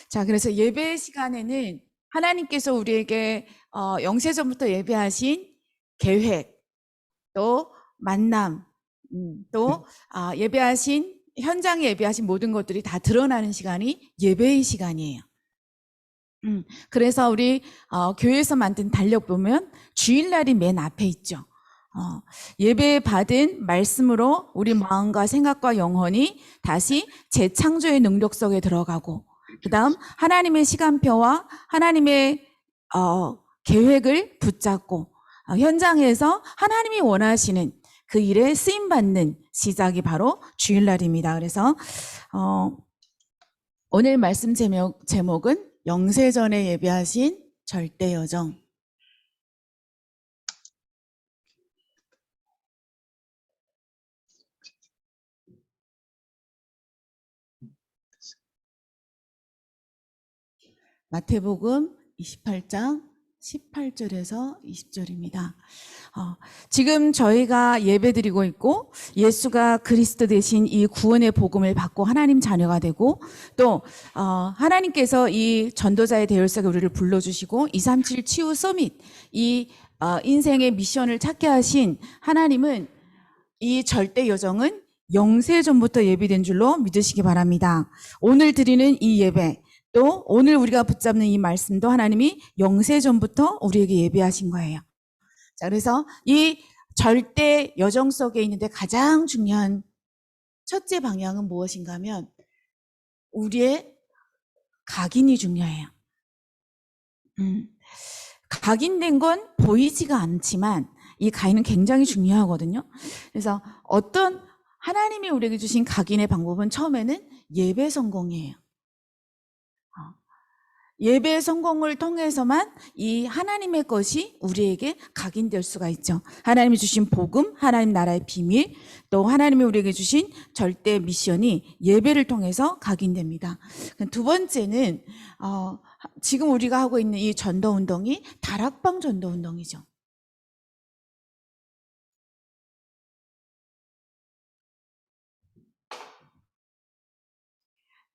자, 그래서 예배 시간에는 하나님께서 우리에게 영세전부터 예배하신 계획, 또 만남, 또 예배하신 현장에 예배하신 모든 것들이 다 드러나는 시간이 예배의 시간이에요. 그래서 우리 교회에서 만든 달력 보면 주일날이 맨 앞에 있죠. 예배 받은 말씀으로 우리 마음과 생각과 영혼이 다시 재창조의 능력 속에 들어가고, 그 다음 하나님의 시간표와 하나님의 계획을 붙잡고 현장에서 하나님이 원하시는 그 일에 쓰임받는 시작이 바로 주일날입니다. 그래서 오늘 말씀 제목은 영세전에 예배하신 절대여정. 마태복음 28장 18절에서 20절입니다. 지금 저희가 예배드리고 있고 예수가 그리스도 되신 이 구원의 복음을 받고 하나님 자녀가 되고 또 하나님께서 이 전도자의 대열 속에 우리를 불러주시고 237 치유 서밋 이 인생의 미션을 찾게 하신 하나님은 이 절대 여정은 영세전부터 예비된 줄로 믿으시기 바랍니다. 오늘 드리는 이 예배 또 오늘 우리가 붙잡는 이 말씀도 하나님이 영세전부터 우리에게 예비하신 거예요. 자, 그래서 이 절대 여정 속에 있는데 가장 중요한 첫째 방향은 무엇인가 하면 우리의 각인이 중요해요. 각인된 건 보이지가 않지만 이 각인은 굉장히 중요하거든요. 그래서 어떤 하나님이 우리에게 주신 각인의 방법은 처음에는 예배 성공이에요. 예배 성공을 통해서만 이 하나님의 것이 우리에게 각인될 수가 있죠. 하나님이 주신 복음, 하나님 나라의 비밀, 또 하나님이 우리에게 주신 절대 미션이 예배를 통해서 각인됩니다. 두 번째는 지금 우리가 하고 있는 이 전도운동이 다락방 전도운동이죠.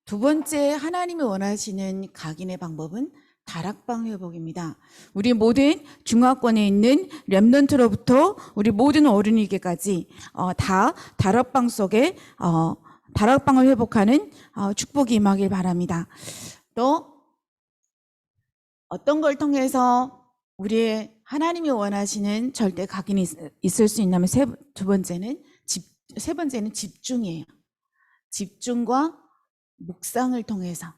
두 번째 하나님이 원하시는 각인의 방법은 다락방 회복입니다. 우리 모든 중화권에 있는 렘넌트로부터 우리 모든 어른에게까지 다 다락방 속에 다락방을 회복하는 축복이 임하길 바랍니다. 또 어떤 걸 통해서 우리의 하나님이 원하시는 절대 각인이 있을 수 있냐면 세 번째는 집중이에요. 집중과 묵상을 통해서.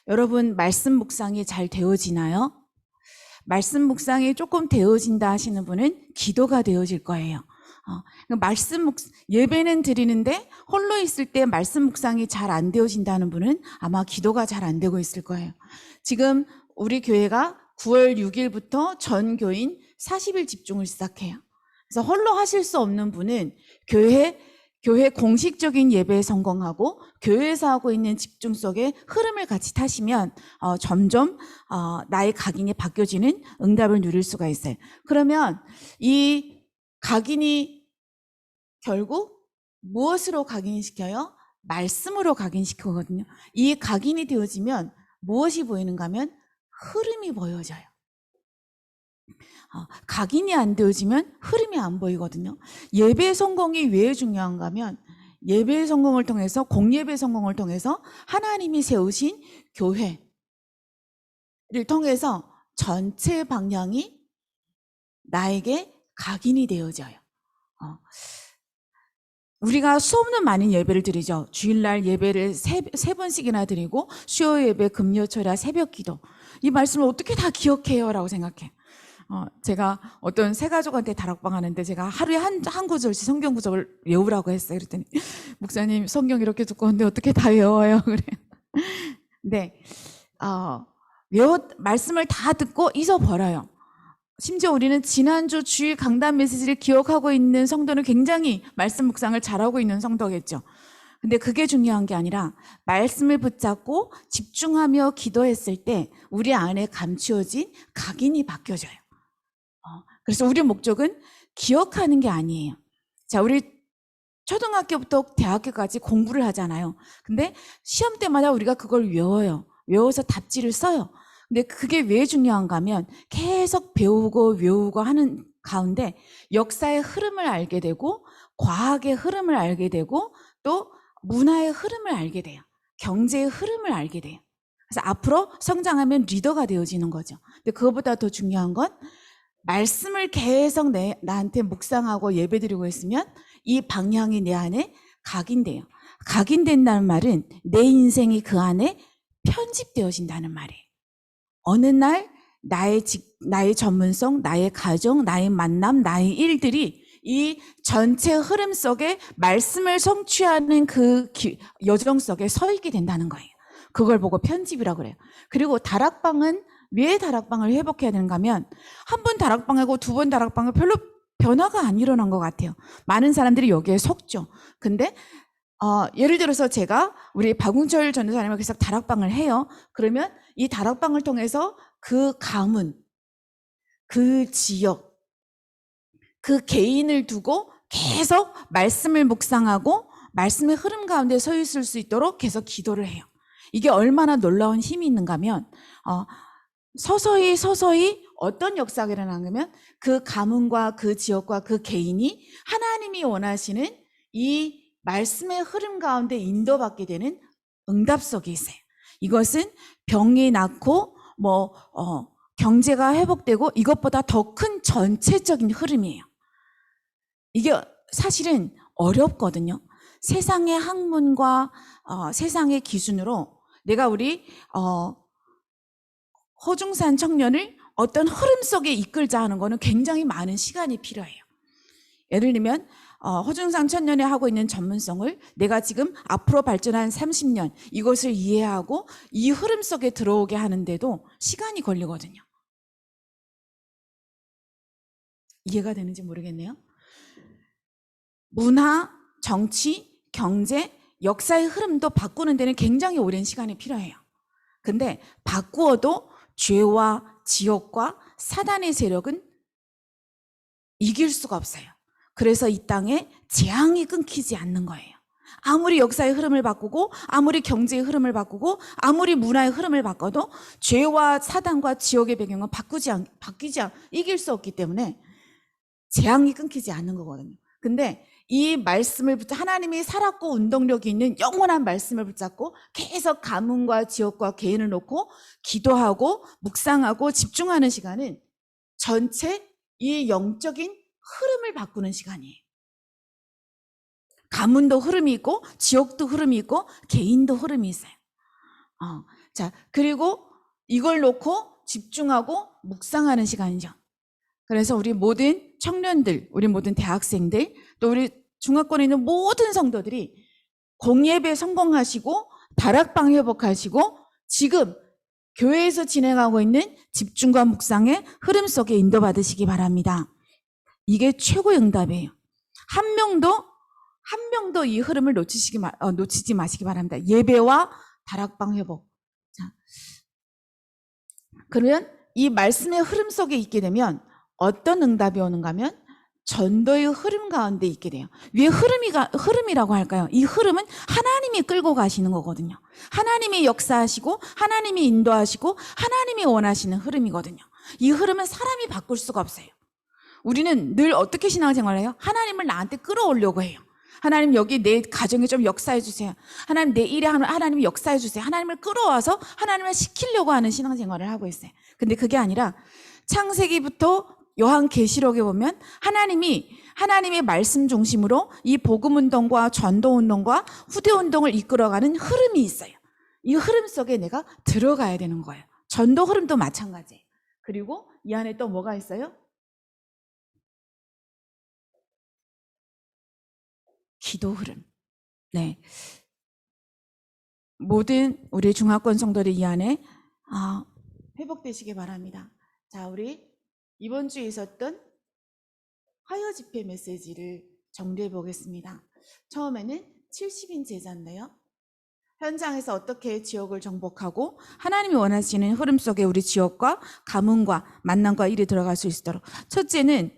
여러분 말씀 묵상이 잘 되어지나요? 말씀 묵상이 조금 되어진다 하시는 분은 기도가 되어질 거예요. 예배는 드리는데 홀로 있을 때 말씀 묵상이 잘 안 되어진다는 분은 아마 기도가 잘 안 되고 있을 거예요. 지금 우리 교회가 9월 6일부터 전 교인 40일 집중을 시작해요. 그래서 홀로 하실 수 없는 분은 교회 공식적인 예배에 성공하고 교회에서 하고 있는 집중 속에 흐름을 같이 타시면 점점 나의 각인이 바뀌어지는 응답을 누릴 수가 있어요. 그러면 이 각인이 결국 무엇으로 각인시켜요? 말씀으로 각인시키거든요. 이 각인이 되어지면 무엇이 보이는가 하면 흐름이 보여져요. 각인이 안 되어지면 흐름이 안 보이거든요. 예배 성공이 왜 중요한가 하면 예배 성공을 통해서 공예배 성공을 통해서 하나님이 세우신 교회를 통해서 전체 방향이 나에게 각인이 되어져요. 우리가 수없는 많은 예배를 드리죠. 주일날 예배를 세 번씩이나 드리고 수요 예배, 금요철야 새벽 기도. 이 말씀을 어떻게 다 기억해요? 라고 생각해. 제가 어떤 새 가족한테 다락방 하는데 제가 하루에 한 구절씩 성경 구절을 외우라고 했어요. 그랬더니 목사님 성경 이렇게 두꺼운데 어떻게 다 외워요? 그래요. 네, 말씀을 다 듣고 잊어버려요. 심지어 우리는 지난주 주일 강단 메시지를 기억하고 있는 성도는 굉장히 말씀 묵상을 잘하고 있는 성도겠죠. 근데 그게 중요한 게 아니라 말씀을 붙잡고 집중하며 기도했을 때 우리 안에 감추어진 각인이 바뀌어져요. 그래서 우리 목적은 기억하는 게 아니에요. 자, 우리 초등학교부터 대학교까지 공부를 하잖아요. 근데 시험 때마다 우리가 그걸 외워요. 외워서 답지를 써요. 근데 그게 왜 중요한가 하면 계속 배우고 외우고 하는 가운데 역사의 흐름을 알게 되고 과학의 흐름을 알게 되고 또 문화의 흐름을 알게 돼요. 경제의 흐름을 알게 돼요. 그래서 앞으로 성장하면 리더가 되어지는 거죠. 근데 그것보다 더 중요한 건 말씀을 계속 나한테 묵상하고 예배드리고 있으면 이 방향이 내 안에 각인돼요. 각인된다는 말은 내 인생이 그 안에 편집되어진다는 말이에요. 어느 날 나의 전문성, 나의 가정, 나의 만남, 나의 일들이 이 전체 흐름 속에 말씀을 성취하는 그 여정 속에 서 있게 된다는 거예요. 그걸 보고 편집이라고 그래요. 그리고 다락방은 왜 다락방을 회복해야 되는가 하면 한 번 다락방하고 두 번 다락방을 별로 변화가 안 일어난 것 같아요. 많은 사람들이 여기에 속죠. 근데 예를 들어서 제가 우리 박웅철 전도사님과 계속 다락방을 해요. 그러면 이 다락방을 통해서 그 가문, 그 지역, 그 개인을 두고 계속 말씀을 묵상하고 말씀의 흐름 가운데 서 있을 수 있도록 계속 기도를 해요. 이게 얼마나 놀라운 힘이 있는가 하면 서서히 어떤 역사가 일어나냐면 그 가문과 그 지역과 그 개인이 하나님이 원하시는 이 말씀의 흐름 가운데 인도받게 되는 응답 속에 있어요. 이것은 병이 낫고 경제가 회복되고 이것보다 더 큰 전체적인 흐름이에요. 이게 사실은 어렵거든요. 세상의 학문과 세상의 기준으로 내가 우리 허중산 청년을 어떤 흐름 속에 이끌자 하는 거는 굉장히 많은 시간이 필요해요. 예를 들면 허중산 청년이 하고 있는 전문성을 내가 지금 앞으로 발전한 30년 이것을 이해하고 이 흐름 속에 들어오게 하는데도 시간이 걸리거든요. 이해가 되는지 모르겠네요. 문화, 정치, 경제, 역사의 흐름도 바꾸는 데는 굉장히 오랜 시간이 필요해요. 근데 바꾸어도 죄와 지옥과 사단의 세력은 이길 수가 없어요. 그래서 이 땅에 재앙이 끊기지 않는 거예요. 아무리 역사의 흐름을 바꾸고 아무리 경제의 흐름을 바꾸고 아무리 문화의 흐름을 바꿔도 죄와 사단과 지옥의 배경은 이길 수 없기 때문에 재앙이 끊기지 않는 거거든요. 근데 이 말씀을 하나님이 살았고 운동력이 있는 영원한 말씀을 붙잡고 계속 가문과 지역과 개인을 놓고 기도하고 묵상하고 집중하는 시간은 전체 이 영적인 흐름을 바꾸는 시간이에요. 가문도 흐름이 있고 지역도 흐름이 있고 개인도 흐름이 있어요. 자, 그리고 이걸 놓고 집중하고 묵상하는 시간이죠. 그래서 우리 모든 청년들, 우리 모든 대학생들, 또 우리 중화권에 있는 모든 성도들이 공예배 성공하시고 다락방 회복하시고 지금 교회에서 진행하고 있는 집중과 묵상의 흐름 속에 인도받으시기 바랍니다. 이게 최고의 응답이에요. 한 명도 이 흐름을 놓치지 마시기 바랍니다. 예배와 다락방 회복. 자, 그러면 이 말씀의 흐름 속에 있게 되면 어떤 응답이 오는가 하면 전도의 흐름 가운데 있게 돼요. 왜 흐름이라고 할까요? 이 흐름은 하나님이 끌고 가시는 거거든요. 하나님이 역사하시고 하나님이 인도하시고 하나님이 원하시는 흐름이거든요. 이 흐름은 사람이 바꿀 수가 없어요. 우리는 늘 어떻게 신앙생활을 해요? 하나님을 나한테 끌어오려고 해요. 하나님 여기 내 가정에 좀 역사해 주세요. 하나님 내 일에 하나님이 역사해 주세요. 하나님을 끌어와서 하나님을 시키려고 하는 신앙생활을 하고 있어요. 근데 그게 아니라 창세기부터 요한계시록에 보면 하나님의 말씀 중심으로 이 복음운동과 전도운동과 후대운동을 이끌어가는 흐름이 있어요. 이 흐름 속에 내가 들어가야 되는 거예요. 전도 흐름도 마찬가지예요. 그리고 이 안에 또 뭐가 있어요? 기도 흐름. 네. 모든 우리 중화권 성도들 이 안에 회복되시기 바랍니다. 자, 우리 이번 주에 있었던 화요 집회 메시지를 정리해 보겠습니다. 처음에는 70인 제자인데요. 현장에서 어떻게 지역을 정복하고 하나님이 원하시는 흐름 속에 우리 지역과 가문과 만남과 일이 들어갈 수 있도록. 첫째는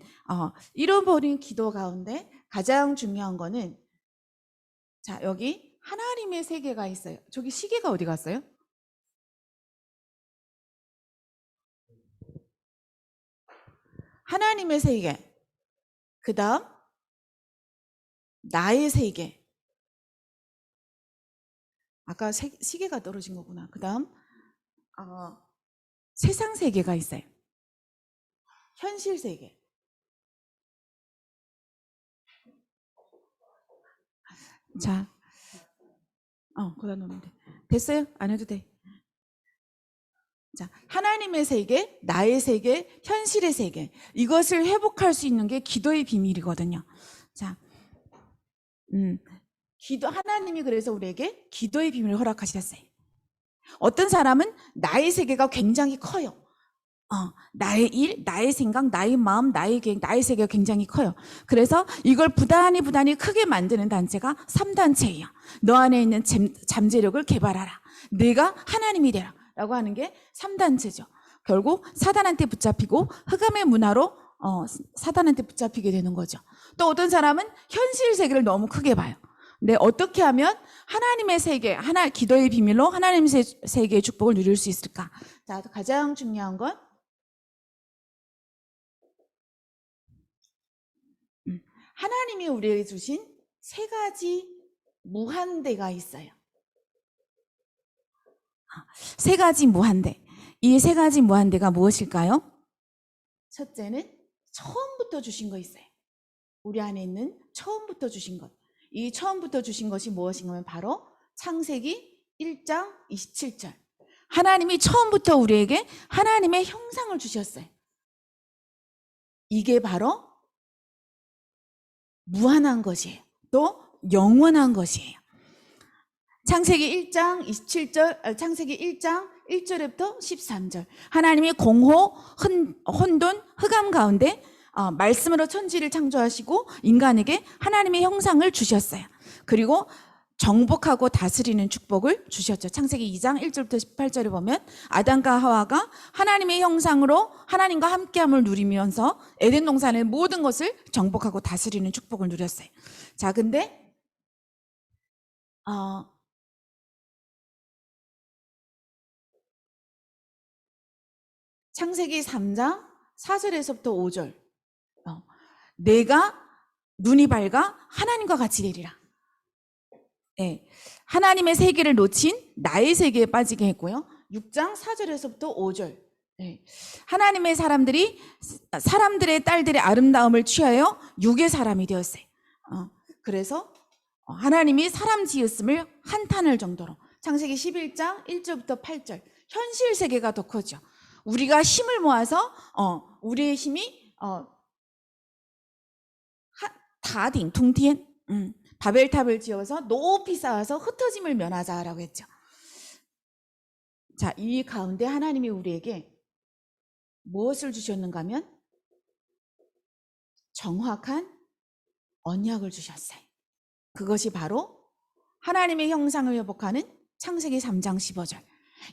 잃어버린 기도 가운데 가장 중요한 거는 자, 여기 하나님의 세계가 있어요. 저기 시계가 어디 갔어요? 하나님의 세계. 그 다음 나의 세계. 아까 시계가 떨어진 거구나. 그 다음 세상 세계가 있어요. 현실 세계. 자, 거기다 놓으면 돼. 됐어요? 안 해도 돼. 자, 하나님의 세계, 나의 세계, 현실의 세계. 이것을 회복할 수 있는 게 기도의 비밀이거든요. 자, 하나님이 그래서 우리에게 기도의 비밀을 허락하셨어요. 어떤 사람은 나의 세계가 굉장히 커요. 나의 일, 나의 생각, 나의 마음, 나의 계획, 나의 세계가 굉장히 커요. 그래서 이걸 부단히 크게 만드는 단체가 3단체예요. 너 안에 있는 잠재력을 개발하라. 내가 하나님이 되라. 라고 하는 게 3단체죠. 결국 사단한테 붙잡히고 흑암의 문화로 사단한테 붙잡히게 되는 거죠. 또 어떤 사람은 현실 세계를 너무 크게 봐요. 근데 어떻게 하면 하나님의 세계, 기도의 비밀로 하나님의 세계의 축복을 누릴 수 있을까? 자, 가장 중요한 건 하나님이 우리에게 주신 3가지 무한대가 있어요. 3가지 무한대. 이 3가지 무한대가 무엇일까요? 첫째는 처음부터 주신 거 있어요. 우리 안에 있는 처음부터 주신 것. 이 처음부터 주신 것이 무엇인가 하면 바로 창세기 1장 27절. 하나님이 처음부터 우리에게 하나님의 형상을 주셨어요. 이게 바로 무한한 것이에요. 또 영원한 것이에요. 창세기 1장 27절, 창세기 1장 1절부터 13절. 하나님이 공호, 혼돈, 흑암 가운데 말씀으로 천지를 창조하시고 인간에게 하나님의 형상을 주셨어요. 그리고 정복하고 다스리는 축복을 주셨죠. 창세기 2장 1절부터 18절에 보면 아담과 하와가 하나님의 형상으로 하나님과 함께함을 누리면서 에덴 동산의 모든 것을 정복하고 다스리는 축복을 누렸어요. 자, 근데 창세기 3장 4절에서부터 5절. 내가 눈이 밝아 하나님과 같이 되리라. 네. 하나님의 세계를 놓친 나의 세계에 빠지게 했고요. 6장 4절에서부터 5절. 네. 하나님의 사람들의 딸들의 아름다움을 취하여 육의 사람이 되었어요. 그래서 하나님이 사람 지었음을 한탄할 정도로. 창세기 11장 1절부터 8절. 현실 세계가 더 커죠. 우리가 힘을 모아서 우리의 힘이 다딩 둥티엔 바벨탑을 지어서 높이 쌓아서 흩어짐을 면하자라고 했죠. 자, 이 가운데 하나님이 우리에게 무엇을 주셨는가 하면 정확한 언약을 주셨어요. 그것이 바로 하나님의 형상을 회복하는 창세기 3장 15절.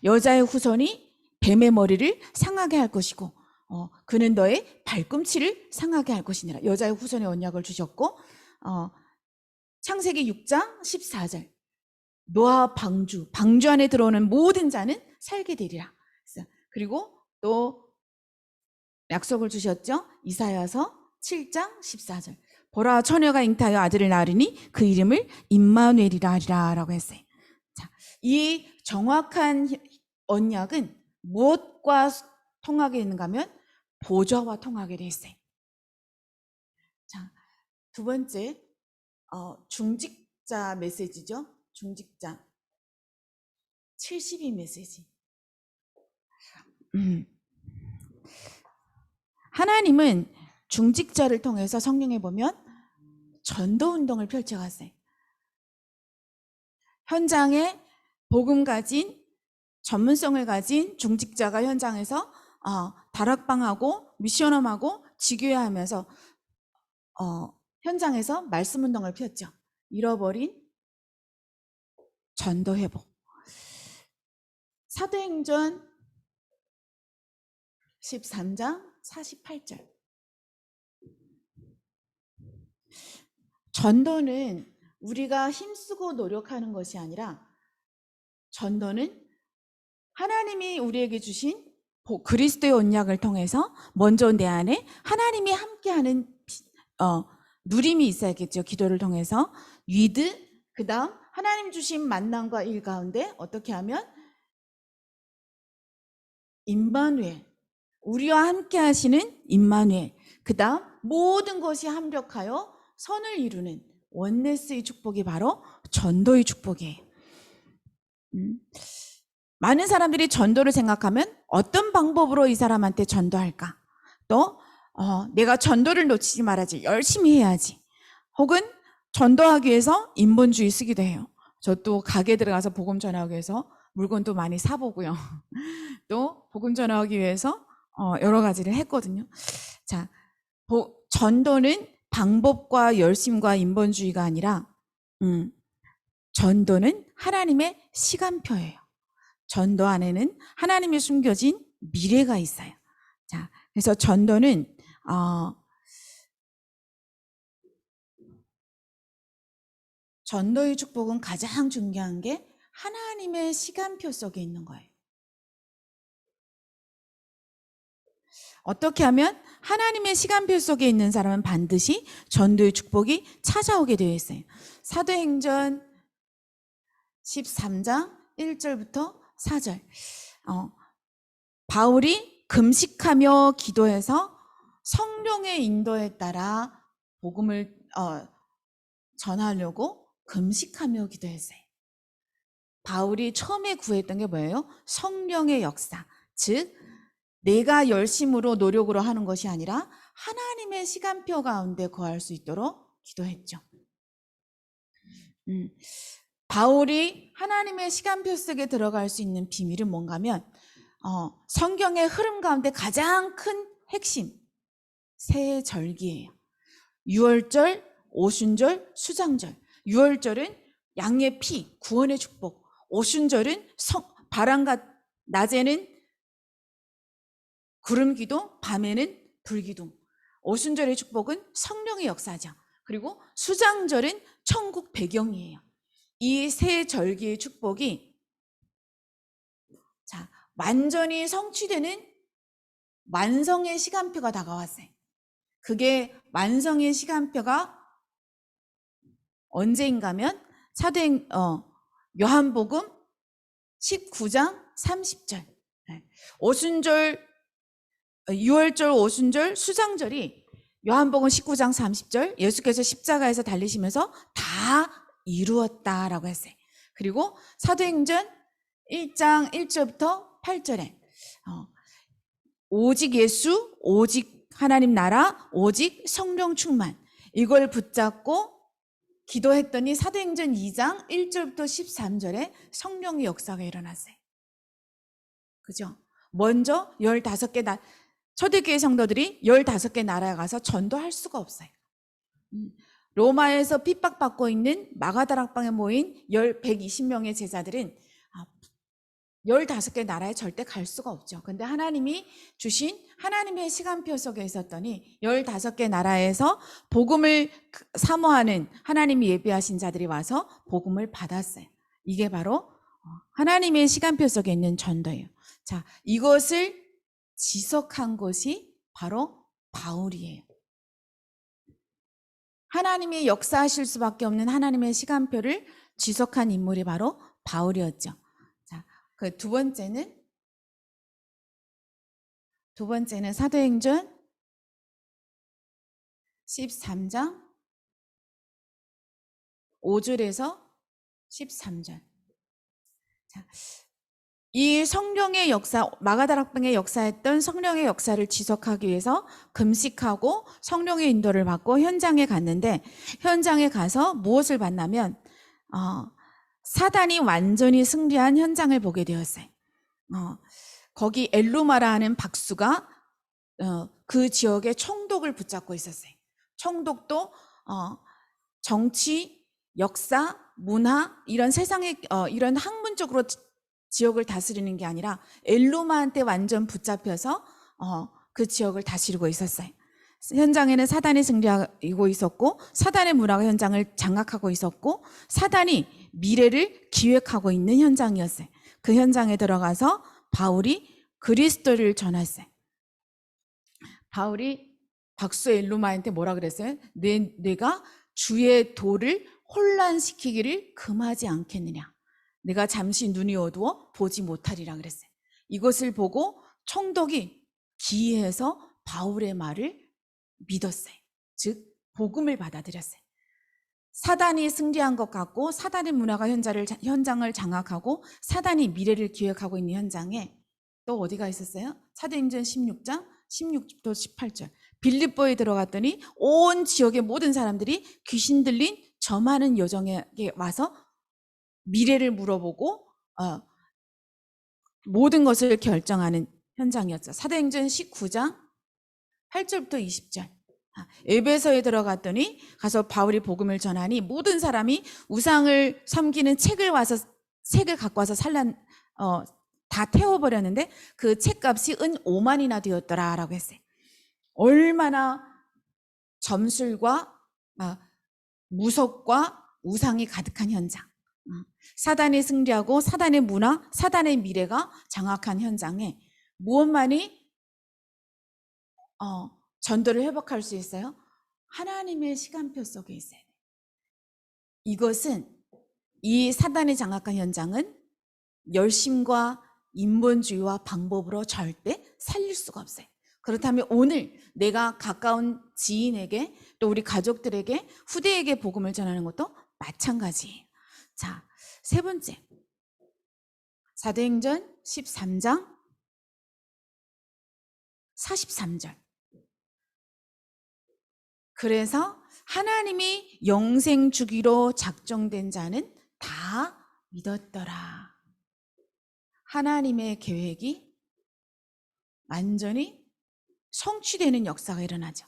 여자의 후손이 뱀의 머리를 상하게 할 것이고 그는 너의 발꿈치를 상하게 할 것이니라. 여자의 후손의 언약을 주셨고 창세기 6장 14절. 노아 방주 안에 들어오는 모든 자는 살게 되리라. 그리고 또 약속을 주셨죠. 이사야서 7장 14절. 보라 처녀가 잉타하여 아들을 낳으리니 그 이름을 임마누엘이라 하리라 라고 했어요. 자, 이 정확한 언약은 무엇과 통하게 있는가 하면 보좌와 통하게 돼 있어요. 자, 두 번째 중직자 메시지죠. 중직자 72 메시지. 하나님은 중직자를 통해서 성경에 보면 전도운동을 펼쳐갔어요. 현장에 복음 가진 전문성을 가진 중직자가 현장에서 다락방하고 미션홈하고 지교회하면서 현장에서 말씀운동을 폈죠. 잃어버린 전도회복. 사도행전 13장 48절. 전도는 우리가 힘쓰고 노력하는 것이 아니라 전도는 하나님이 우리에게 주신 그리스도의 언약을 통해서 먼저 내 안에 하나님이 함께하는 누림이 있어야겠죠. 기도를 통해서 위드, 그 다음 하나님 주신 만남과 일 가운데 어떻게 하면 임마누엘, 우리와 함께 하시는 임마누엘, 그 다음 모든 것이 합력하여 선을 이루는 원네스의 축복이 바로 전도의 축복이에요. 많은 사람들이 전도를 생각하면 어떤 방법으로 이 사람한테 전도할까? 또 내가 전도를 놓치지 말아야지, 열심히 해야지. 혹은 전도하기 위해서 인본주의 쓰기도 해요. 저 또 가게 들어가서 복음 전하기 위해서 물건도 많이 사보고요. 또 복음 전하기 위해서 여러 가지를 했거든요. 자, 전도는 방법과 열심과 인본주의가 아니라 전도는 하나님의 시간표예요. 전도 안에는 하나님이 숨겨진 미래가 있어요. 자, 그래서 전도는 전도의 축복은 가장 중요한 게 하나님의 시간표 속에 있는 거예요. 어떻게 하면 하나님의 시간표 속에 있는 사람은 반드시 전도의 축복이 찾아오게 되어 있어요. 사도행전 13장 1절부터 4절. 바울이 금식하며 기도해서 성령의 인도에 따라 복음을 전하려고 금식하며 기도했어요. 바울이 처음에 구했던 게 뭐예요? 성령의 역사. 즉 내가 열심으로 노력으로 하는 것이 아니라 하나님의 시간표 가운데 거할 수 있도록 기도했죠. 바울이 하나님의 시간표 속에 들어갈 수 있는 비밀은 뭔가 하면 성경의 흐름 가운데 가장 큰 핵심 세 절기예요. 유월절, 오순절, 수장절. 유월절은 양의 피, 구원의 축복. 오순절은 바람과 낮에는 구름 기둥, 밤에는 불 기둥. 오순절의 축복은 성령의 역사죠. 그리고 수장절은 천국 배경이에요. 이 세 절기의 축복이 완전히 성취되는 완성의 시간표가 다가왔어요. 그게 완성의 시간표가 언제인가면 요한복음 19장 30절. 오순절, 유월절, 오순절, 수장절이 요한복음 19장 30절, 예수께서 십자가에서 달리시면서 다 이루었다라고 했어요. 그리고 사도행전 1장 1절부터 8절에 오직 예수, 오직 하나님 나라, 오직 성령 충만, 이걸 붙잡고 기도했더니 사도행전 2장 1절부터 13절에 성령의 역사가 일어났어요. 그죠? 먼저 15개 초대교회 성도들이 15개 나라에 가서 전도할 수가 없어요. 로마에서 핍박받고 있는 마가다락방에 모인 120명의 제자들은 15개 나라에 절대 갈 수가 없죠. 근데 하나님이 주신 하나님의 시간표 속에 있었더니 15개 나라에서 복음을 사모하는 하나님이 예비하신 자들이 와서 복음을 받았어요. 이게 바로 하나님의 시간표 속에 있는 전도예요. 자, 이것을 지속한 것이 바로 바울이에요. 하나님이 역사하실 수밖에 없는 하나님의 시간표를 지속한 인물이 바로 바울이었죠. 자, 그 두 번째는 사도행전 13장 5절에서 13절. 자, 이 성령의 역사, 마가다락방에 역사했던 성령의 역사를 지속하기 위해서 금식하고 성령의 인도를 받고 현장에 갔는데, 현장에 가서 무엇을 봤냐면 사단이 완전히 승리한 현장을 보게 되었어요. 거기 엘루마라 하는 박수가 그 지역의 총독을 붙잡고 있었어요. 총독도 정치, 역사, 문화, 이런 세상의 이런 학문적으로 지역을 다스리는 게 아니라 엘루마한테 완전 붙잡혀서 그 지역을 다스리고 있었어요. 현장에는 사단이 승리하고 있었고 사단의 문화가 현장을 장악하고 있었고 사단이 미래를 기획하고 있는 현장이었어요. 그 현장에 들어가서 바울이 그리스도를 전했어요. 바울이 박수 엘루마한테 뭐라 그랬어요? 내가 주의 도를 혼란시키기를 금하지 않겠느냐. 내가 잠시 눈이 어두워 보지 못하리라 그랬어요. 이것을 보고 총독이 기이해서 바울의 말을 믿었어요. 즉 복음을 받아들였어요. 사단이 승리한 것 같고 사단의 문화가 현장을 장악하고 사단이 미래를 기획하고 있는 현장에 또 어디가 있었어요? 사도행전 16장 16절 18절 빌립보에 들어갔더니 온 지역의 모든 사람들이 귀신 들린 저 많은 여정에게 와서 미래를 물어보고 모든 것을 결정하는 현장이었죠. 사도행전 19장 8절부터 20절 에베소에 들어갔더니 가서 바울이 복음을 전하니 모든 사람이 우상을 섬기는 책을 갖고 와서 다 태워버렸는데 그 책값이 은 5만이나 되었더라 라고 했어요. 얼마나 점술과 무속과 우상이 가득한 현장, 사단이 승리하고 사단의 문화, 사단의 미래가 장악한 현장에 무엇만이 전도를 회복할 수 있어요? 하나님의 시간표 속에 있어요. 이것은 이 사단이 장악한 현장은 열심과 인본주의와 방법으로 절대 살릴 수가 없어요. 그렇다면 오늘 내가 가까운 지인에게 또 우리 가족들에게 후대에게 복음을 전하는 것도 마찬가지예요. 자, 세 번째 사도행전 13장 43절 그래서 하나님이 영생 주기로 작정된 자는 다 믿었더라. 하나님의 계획이 완전히 성취되는 역사가 일어나죠.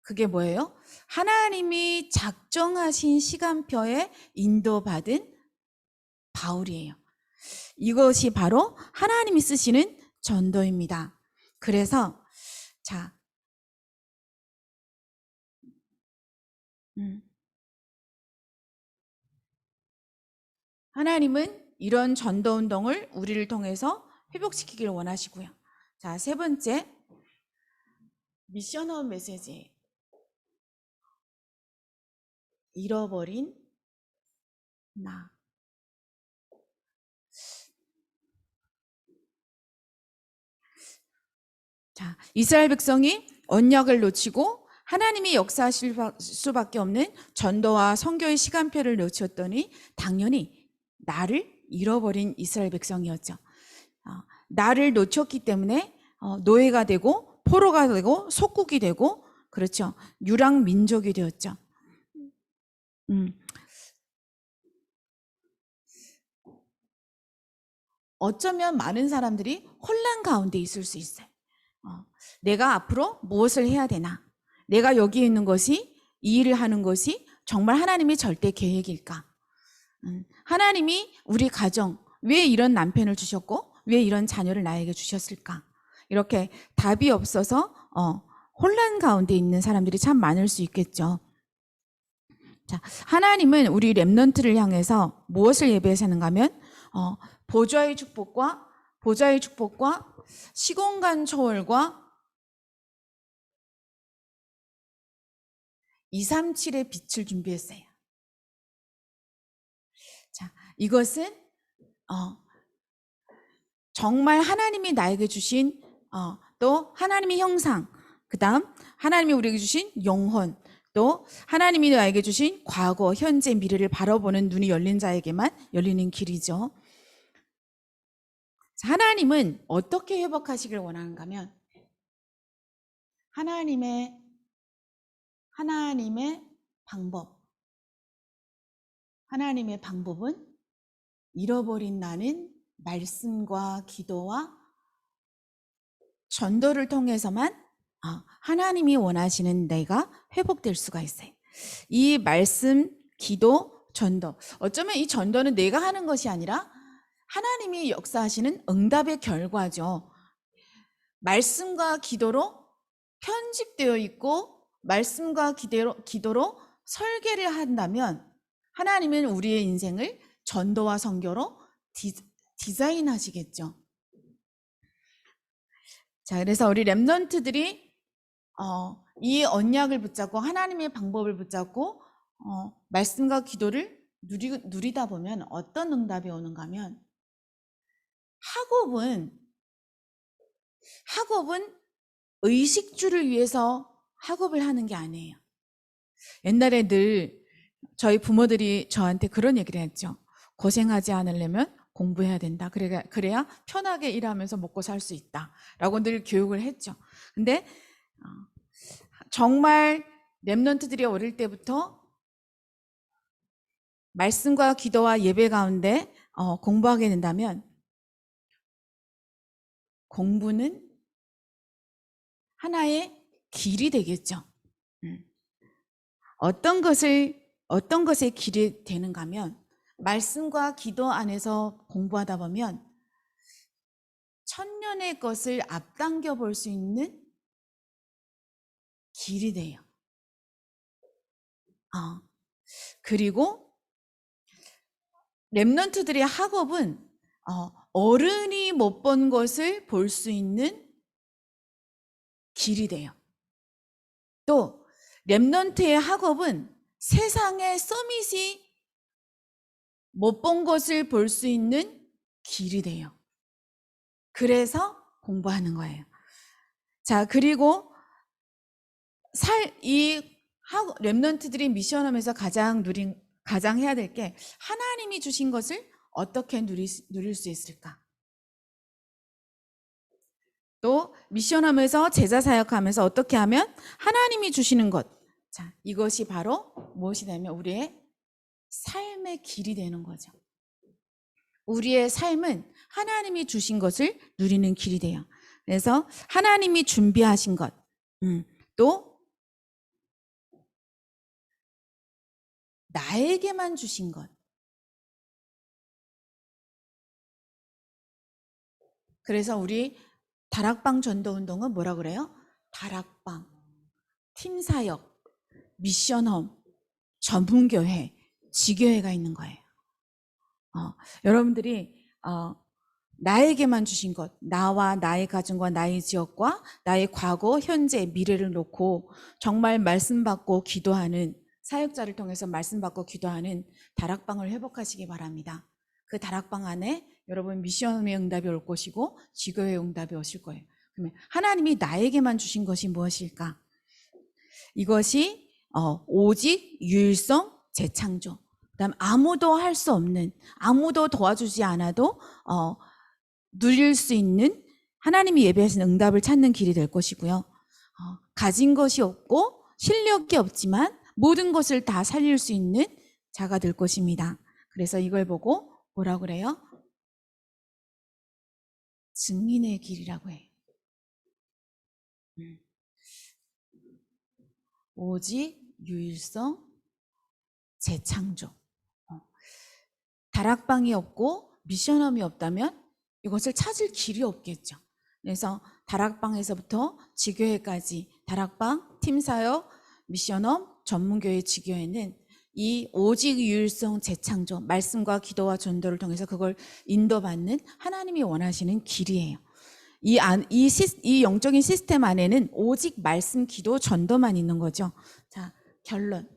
그게 뭐예요? 하나님이 작정하신 시간표에 인도받은 바울이에요. 이것이 바로 하나님이 쓰시는 전도입니다. 그래서 자, 하나님은 이런 전도 운동을 우리를 통해서 회복시키길 원하시고요. 자, 세 번째 미셔널 메시지. 잃어버린 나. 자, 이스라엘 백성이 언약을 놓치고 하나님이 역사하실 수밖에 없는 전도와 선교의 시간표를 놓쳤더니 당연히 나를 잃어버린 이스라엘 백성이었죠. 나를 놓쳤기 때문에 노예가 되고 포로가 되고 속국이 되고 그렇죠. 유랑 민족이 되었죠. 어쩌면 많은 사람들이 혼란 가운데 있을 수 있어요. 내가 앞으로 무엇을 해야 되나? 내가 여기 있는 것이, 이 일을 하는 것이 정말 하나님의 절대 계획일까? 하나님이 우리 가정, 왜 이런 남편을 주셨고 왜 이런 자녀를 나에게 주셨을까? 이렇게 답이 없어서 혼란 가운데 있는 사람들이 참 많을 수 있겠죠. 자, 하나님은 우리 렘넌트를 향해서 무엇을 예배하시는가 하면 보좌의 축복과 시공간 초월과 237의 빛을 준비했어요. 자, 이것은 정말 하나님이 나에게 주신 또 하나님의 형상, 그 다음 하나님이 우리에게 주신 영혼, 또 하나님이 나에게 주신 과거, 현재, 미래를 바라보는 눈이 열린 자에게만 열리는 길이죠. 하나님은 어떻게 회복하시길 원하는가 하면 하나님의 방법은 잃어버린 나는 말씀과 기도와 전도를 통해서만 하나님이 원하시는 내가 회복될 수가 있어요. 이 말씀, 기도, 전도. 어쩌면 이 전도는 내가 하는 것이 아니라 하나님이 역사하시는 응답의 결과죠. 말씀과 기도로 편집되어 있고 말씀과 기도로 설계를 한다면 하나님은 우리의 인생을 전도와 선교로 디자인하시겠죠. 자, 그래서 우리 렘넌트들이 이 언약을 붙잡고 하나님의 방법을 붙잡고 말씀과 기도를 누리다 보면 어떤 응답이 오는가 하면 학업은 의식주를 위해서 학업을 하는 게 아니에요. 옛날에 늘 저희 부모들이 저한테 그런 얘기를 했죠. 고생하지 않으려면 공부해야 된다. 그래야 편하게 일하면서 먹고 살 수 있다. 라고 늘 교육을 했죠. 근데 정말 렘넌트들이 어릴 때부터 말씀과 기도와 예배 가운데 공부하게 된다면 공부는 하나의 길이 되겠죠. 어떤 것의 길이 되는가 하면 말씀과 기도 안에서 공부하다 보면 천년의 것을 앞당겨 볼 수 있는 길이 돼요. 그리고 렘넌트들의 학업은 어른이 못 본 것을 볼 수 있는 길이 돼요. 또 렘넌트의 학업은 세상의 서밋이 못 본 것을 볼 수 있는 길이 돼요. 그래서 공부하는 거예요. 자, 그리고 렘넌트들이 미션하면서 가장 해야 될 게 하나님이 주신 것을 어떻게 누릴 수 있을까? 또 미션하면서 제자 사역하면서 어떻게 하면 하나님이 주시는 것, 자, 이것이 바로 무엇이 되면 우리의 삶의 길이 되는 거죠. 우리의 삶은 하나님이 주신 것을 누리는 길이 돼요. 그래서 하나님이 준비하신 것, 또 나에게만 주신 것. 그래서 우리 다락방 전도운동은 뭐라 그래요? 다락방, 팀사역, 미션홈, 전문교회, 지교회가 있는 거예요. 여러분들이 나에게만 주신 것, 나와 나의 가정과 나의 지역과 나의 과거, 현재, 미래를 놓고 정말 말씀 받고 기도하는 사역자를 통해서 말씀 받고 기도하는 다락방을 회복하시기 바랍니다. 그 다락방 안에 여러분 미션의 응답이 올 것이고 지교의 응답이 오실 거예요. 그러면 하나님이 나에게만 주신 것이 무엇일까? 이것이 오직 유일성 재창조. 그다음 아무도 할 수 없는, 아무도 도와주지 않아도 누릴 수 있는 하나님이 예배하신 응답을 찾는 길이 될 것이고요. 가진 것이 없고 실력이 없지만 모든 것을 다 살릴 수 있는 자가 될 것입니다. 그래서 이걸 보고 뭐라 그래요? 증인의 길이라고 해요. 오직 유일성 재창조. 다락방이 없고 미션홈이 없다면 이것을 찾을 길이 없겠죠. 그래서 다락방에서부터 지교회까지 다락방, 팀사역, 미션홈, 전문교회, 지교회는 이 오직 유일성 재창조, 말씀과 기도와 전도를 통해서 그걸 인도받는 하나님이 원하시는 길이에요. 이 영적인 시스템 안에는 오직 말씀, 기도, 전도만 있는 거죠. 자, 결론.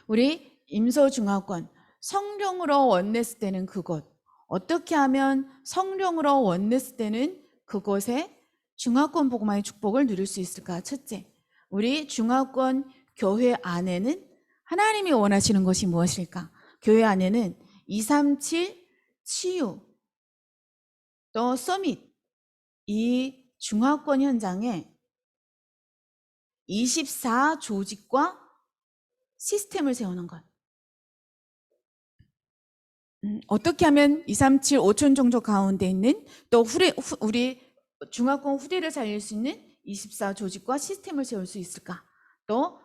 우리 임소중화권 성령으로 원네스 되는 그곳, 어떻게 하면 성령으로 원네스 되는 그곳에 중화권 복음화의 축복을 누릴 수 있을까? 첫째, 우리 중화권 교회 안에는 하나님이 원하시는 것이 무엇일까? 교회 안에는 237 치유 또 서밋, 이 중화권 현장에 24 조직과 시스템을 세우는 것. 어떻게 하면 237 5천 종족 가운데 있는 또 우리 중화권 후대를 살릴 수 있는 24 조직과 시스템을 세울 수 있을까? 또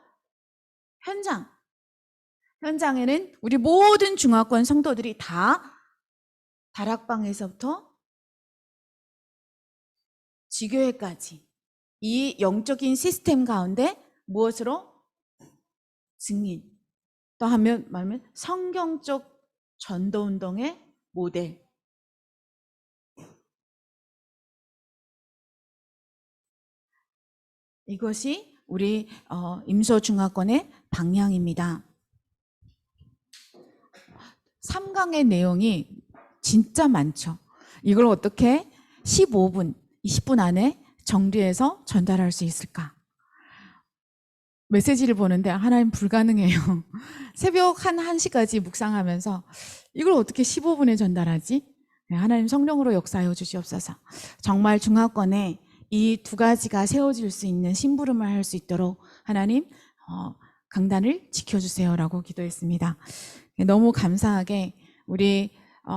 현장에는 우리 모든 중화권 성도들이 다 다락방에서부터 지교회까지 이 영적인 시스템 가운데 무엇으로? 증인. 또 하면 말하면 성경적 전도운동의 모델. 이것이 우리 임소중화권의 방향입니다. 3강의 내용이 진짜 많죠. 이걸 어떻게 15분, 20분 안에 정리해서 전달할 수 있을까? 메시지를 보는데 하나님 불가능해요. 새벽 한 1시까지 묵상하면서 이걸 어떻게 15분에 전달하지? 하나님 성령으로 역사하여 주시옵소서. 정말 중화권에 이 두 가지가 세워질 수 있는 심부름을 할 수 있도록 하나님 강단을 지켜주세요라고 기도했습니다. 너무 감사하게 우리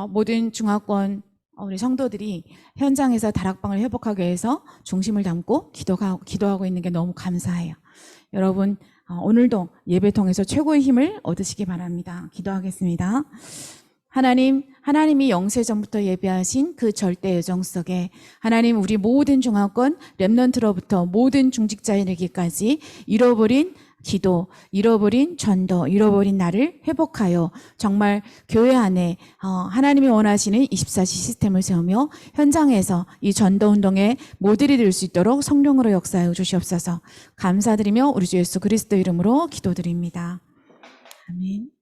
모든 중화권 우리 성도들이 현장에서 다락방을 회복하기 위해서 중심을 담고 기도하고 있는 게 너무 감사해요. 여러분 오늘도 예배 통해서 최고의 힘을 얻으시기 바랍니다. 기도하겠습니다. 하나님이 영세전부터 예비하신 그 절대 예정 속에 하나님 우리 모든 중화권 렘넌트로부터 모든 중직자에 이르기까지 잃어버린 기도, 잃어버린 전도, 잃어버린 나를 회복하여 정말 교회 안에 하나님이 원하시는 24시 시스템을 세우며 현장에서 이 전도운동의 모델이 될 수 있도록 성령으로 역사하여 주시옵소서. 감사드리며 우리 주 예수 그리스도 이름으로 기도드립니다. 아멘.